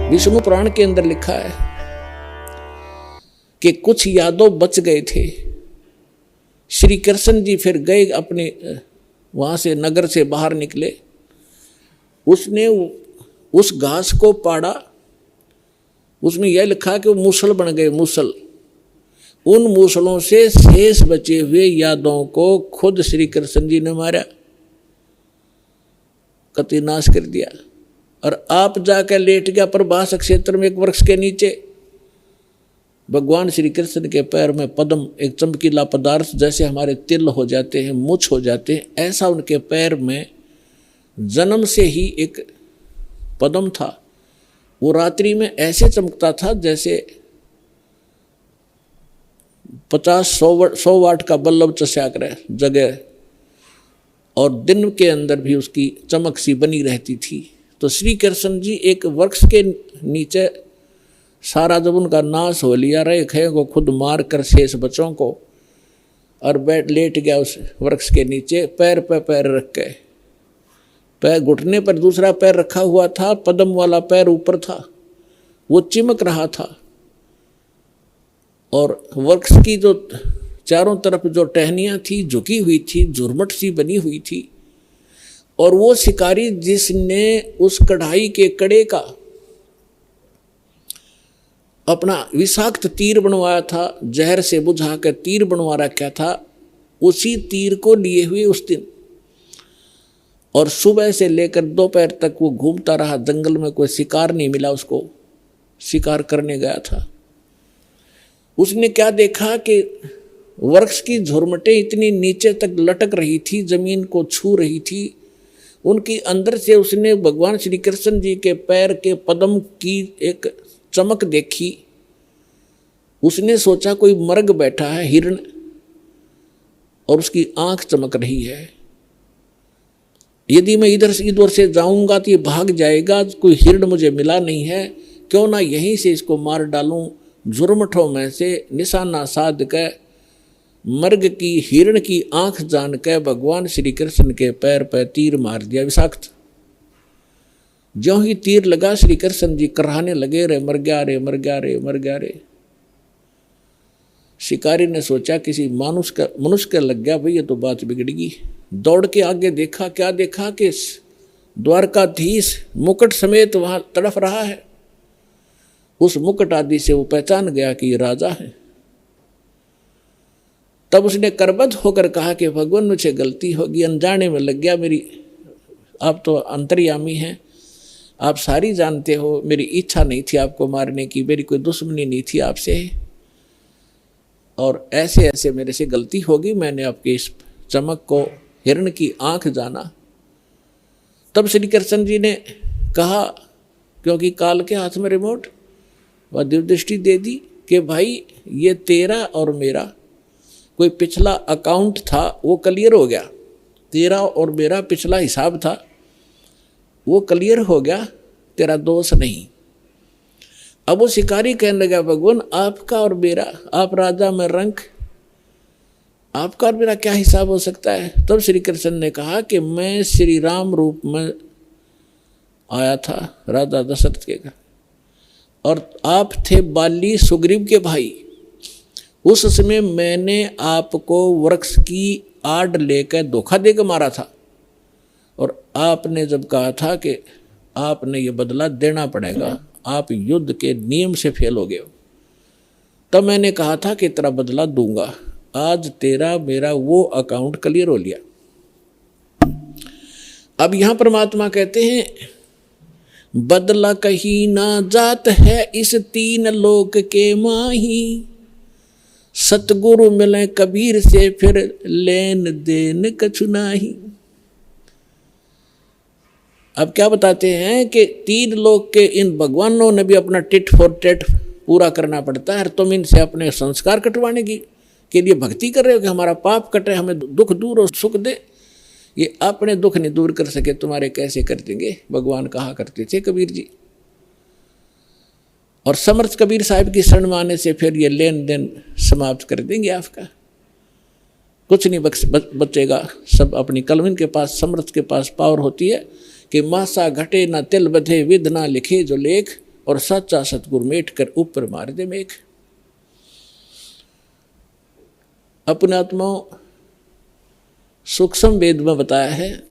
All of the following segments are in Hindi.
विष्णु पुराण के अंदर लिखा है कि कुछ यादव बच गए थे। श्री कृष्ण जी फिर गए अपने वहां से, नगर से बाहर निकले। उसने उस घास को पाड़ा, उसमें यह लिखा कि वो मूसल बन गए, मूसल। उन मूसलों से शेष बचे हुए यादवों को खुद श्री कृष्ण जी ने मारा, कति नाश कर दिया। और आप जाकर लेट गया प्रभास क्षेत्र में एक वृक्ष के नीचे। भगवान श्री कृष्ण के पैर में पद्म, एक चमकीला पदार्थ, जैसे हमारे तिल हो जाते हैं, मुछ हो जाते हैं, ऐसा उनके पैर में जन्म से ही एक पद्म था। वो रात्रि में ऐसे चमकता था जैसे 50-100 वाट का बल्ब चस्या करे जगह, और दिन के अंदर भी उसकी चमक सी बनी रहती थी। तो श्री कृष्ण जी एक वृक्ष के नीचे, सारा जब उनका नाश हो लिया, रेखे को खुद मार कर शेष बच्चों को, और बैठ लेट गया उस वृक्ष के नीचे, पैर पे पैर रख के। पैर घुटने पर दूसरा पैर रखा हुआ था, पद्म वाला पैर ऊपर था, वो चिमक रहा था। और वृक्ष की जो चारों तरफ जो टहनियाँ थी झुकी हुई थी, झुरमट सी बनी हुई थी। और वो शिकारी जिसने उस कढ़ाई के कड़े का अपना विषाक्त तीर बनवाया था, जहर से बुझा कर तीर बनवा रखा था, उसी तीर को लिए हुए उस दिन, और सुबह से लेकर दोपहर तक वो घूमता रहा जंगल में। कोई शिकार नहीं मिला उसको, शिकार करने गया था। उसने क्या देखा कि वृक्ष की झुरमटें इतनी नीचे तक लटक रही थी, जमीन को छू रही थी। उनकी अंदर से उसने भगवान श्री कृष्ण जी के पैर के पद्म की एक चमक देखी। उसने सोचा कोई मर्ग बैठा है, हिरण, और उसकी आंख चमक रही है। यदि मैं इधर से इधर से जाऊंगा तो ये भाग जाएगा, कोई हिरण मुझे मिला नहीं है, क्यों ना यहीं से इसको मार डालूं। झुरमठों में से निशाना साध कर मर्ग की हिरण की आंख जान कर भगवान श्री कृष्ण के पैर पर तीर मार दिया विषाक्त। ज्यों ही तीर लगा, श्री कृष्ण जी कराहने लगे, रे मर गया रे, मर गया रे, मर गया रे। शिकारी ने सोचा किसी मनुष्य का लग गया, भाई ये तो बात बिगड़गी। दौड़ के आगे देखा, क्या देखा कि द्वारकाधीश मुकुट समेत वहां तड़फ रहा है। उस मुकुट आदि से वो पहचान गया कि ये राजा है। तब उसने करबद्ध होकर कहा कि भगवान मुझे गलती होगी, अनजाने में लग गया मेरी, आप तो अंतर्यामी हैं, आप सारी जानते हो, मेरी इच्छा नहीं थी आपको मारने की, मेरी कोई दुश्मनी नहीं थी आपसे, और ऐसे ऐसे मेरे से गलती होगी, मैंने आपके इस चमक को हिरण की आंख जाना। तब श्री कृष्ण जी ने कहा, क्योंकि काल के हाथ में रिमोट, वह दिव्य दृष्टि दे दी कि भाई ये तेरा और मेरा कोई पिछला अकाउंट था, वो क्लियर हो गया। तेरा और मेरा पिछला हिसाब था, वो क्लियर हो गया, तेरा दोष नहीं। अब वो शिकारी कहने लगा, भगवान आपका और मेरा, आप राजा में रंक, आपका और मेरा क्या हिसाब हो सकता है। तब श्री कृष्ण ने कहा कि मैं श्री राम रूप में आया था राजा दशरथ के घर, और आप थे बाली सुग्रीव के भाई। उस समय मैंने आपको वृक्ष की आड़ लेकर धोखा देकर मारा था, और आपने जब कहा था कि आपने ये बदला देना पड़ेगा, आप युद्ध के नियम से फेल हो गए हो, तब मैंने कहा था कि तेरा बदला दूंगा। आज तेरा मेरा वो अकाउंट क्लियर हो लिया। अब यहां परमात्मा कहते हैं, बदला कहीं ना जात है इस तीन लोक के माही, सतगुरु मिले कबीर से फिर लेन देन कछु नाही। अब क्या बताते हैं कि तीन लोक के इन भगवानों ने भी अपना टिट फॉर टेट पूरा करना पड़ता है। तुम इनसे अपने संस्कार कटवाने के लिए भक्ति कर रहे हो कि हमारा पाप कटे, हमें दुख दूर और सुख दे। ये अपने दुख नहीं दूर कर सके, तुम्हारे कैसे कर देंगे, भगवान कहा करते थे कबीर जी। और समर्थ कबीर साहब की शरण में आने से फिर ये लेन देन समाप्त कर देंगे आपका, कुछ नहीं बचेगा। सब अपनी कलम के पास, समर्थ के पास पावर होती है कि मासा घटे ना तिल बधे, विद ना लिखे जो लेख, और साचा सतगुरु मेट कर ऊपर मार दे मेघ। अपने आत्माओं सूक्ष्म वेद में बताया है,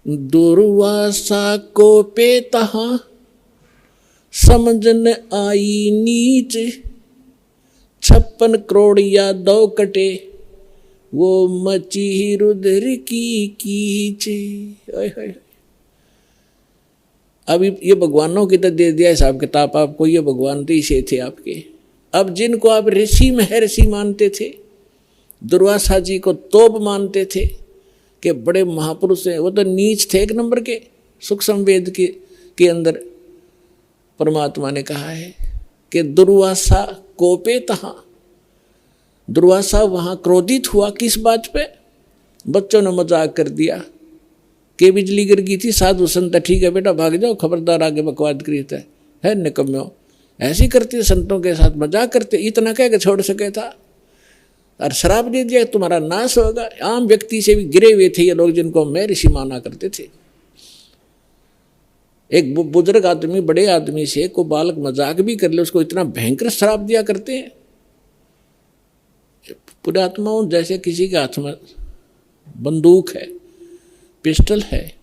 दुर्वासा को पे तहां समझन आई नीच, 56 करोड़ या 2 कटे वो मची रुद्र की कीच। अब ये भगवानों की तो दे दिया हिसाब किताब आपको, ये भगवान तो इसे थे आपके। अब जिनको आप ऋषि महर्षि मानते थे, दुर्वासा जी को तोप मानते थे कि बड़े महापुरुष हैं, वो तो नीच थे एक नंबर के। सूक्ष्म वेद के अंदर परमात्मा ने कहा है कि दुर्वासा कोपे तहां, दुर्वासा वहां क्रोधित हुआ। किस बात पे? बच्चों ने मजाक कर दिया कि बिजली गिर गई थी, साधु संत ठीक है बेटा भाग जाओ, खबरदार आगे बकवाद करी है निकम्यो, ऐसे करते संतों के साथ मजाक करते, इतना कह के छोड़ सके था। और श्राप दे दिया तुम्हारा नाश होगा। आम व्यक्ति से भी गिरे हुए थे ये लोग, जिनको मैं ऋषि माना करते थे। एक बुजुर्ग आदमी बड़े आदमी से को बालक मजाक भी कर ले, उसको इतना भयंकर श्राप दिया करते हैं। पुरात्माओं जैसे किसी के हाथ में बंदूक है, पिस्टल है,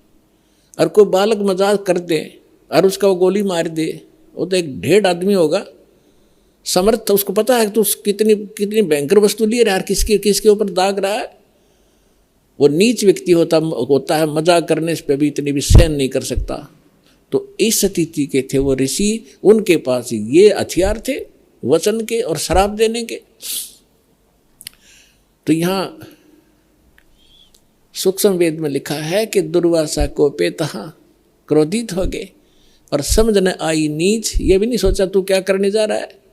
और कोई बालक मजाक कर दे और उसका वो गोली मार दे, वो तो एक ढेर आदमी होगा समर्थ, उसको पता है कि तू कितनी भयंकर वस्तु लिए रहा है, किसके ऊपर दाग रहा है। वो नीच व्यक्ति होता है, मजाक करने पे भी इतनी भी सहन नहीं कर सकता। तो इस स्थिति के थे वो ऋषि, उनके पास ये हथियार थे वचन के और श्राप देने के। तो यहाँ सूक्ष्म वेद में लिखा है कि दुर्वासा को पे तहां क्रोधित हो गए और समझ न आई नीच, ये भी नहीं सोचा तू क्या करने जा रहा है।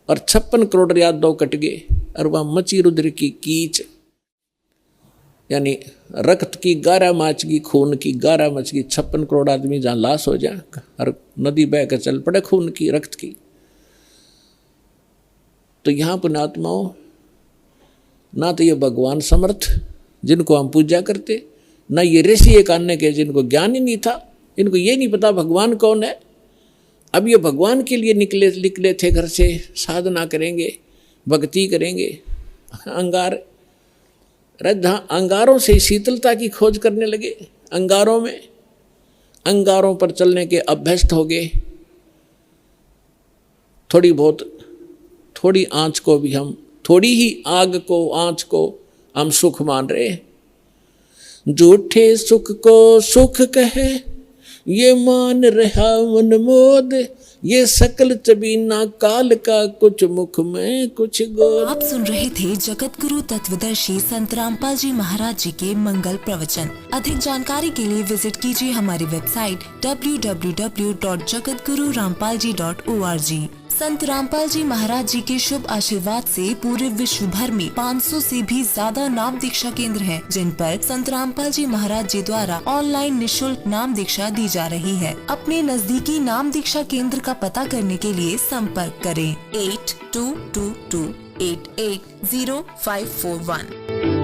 और 56 करोड़ या 2 कट गए और वह मची रुद्र की कीच, यानी रक्त की गारा मच गई, खून की गारा मच गई। 56 करोड़ आदमी जहाँ लाश हो जाए और नदी बह कर चल पड़े खून की, रक्त की। तो यहाँ पुण्यात्माओं, ना तो ये भगवान समर्थ जिनको हम पूजा करते, ना ये ऋषि एक आने के जिनको ज्ञान ही नहीं था, इनको ये नहीं पता भगवान कौन है। अब ये भगवान के लिए निकले थे घर से, साधना करेंगे, भक्ति करेंगे। अंगारों से शीतलता की खोज करने लगे, अंगारों पर चलने के अभ्यस्त हो गए। थोड़ी आँच को भी हम, थोड़ी ही आग को, आँच को हम सुख मान रहे। झूठे सुख को सुख कहे ये मान रहा मन मोद, ये सकल चबीना काल का कुछ मुख में कुछ गोद। आप सुन रहे थे जगत गुरु तत्वदर्शी संत रामपाल जी महाराज जी के मंगल प्रवचन। अधिक जानकारी के लिए विजिट कीजिए हमारी वेबसाइट www.jagatgururampalji.org। संत रामपाल जी महाराज जी के शुभ आशीर्वाद से पूरे विश्व भर में 500 से भी ज्यादा नाम दीक्षा केंद्र हैं, जिन पर संत रामपाल जी महाराज जी द्वारा ऑनलाइन निशुल्क नाम दीक्षा दी जा रही है। अपने नजदीकी नाम दीक्षा केंद्र का पता करने के लिए संपर्क करें 8222880541।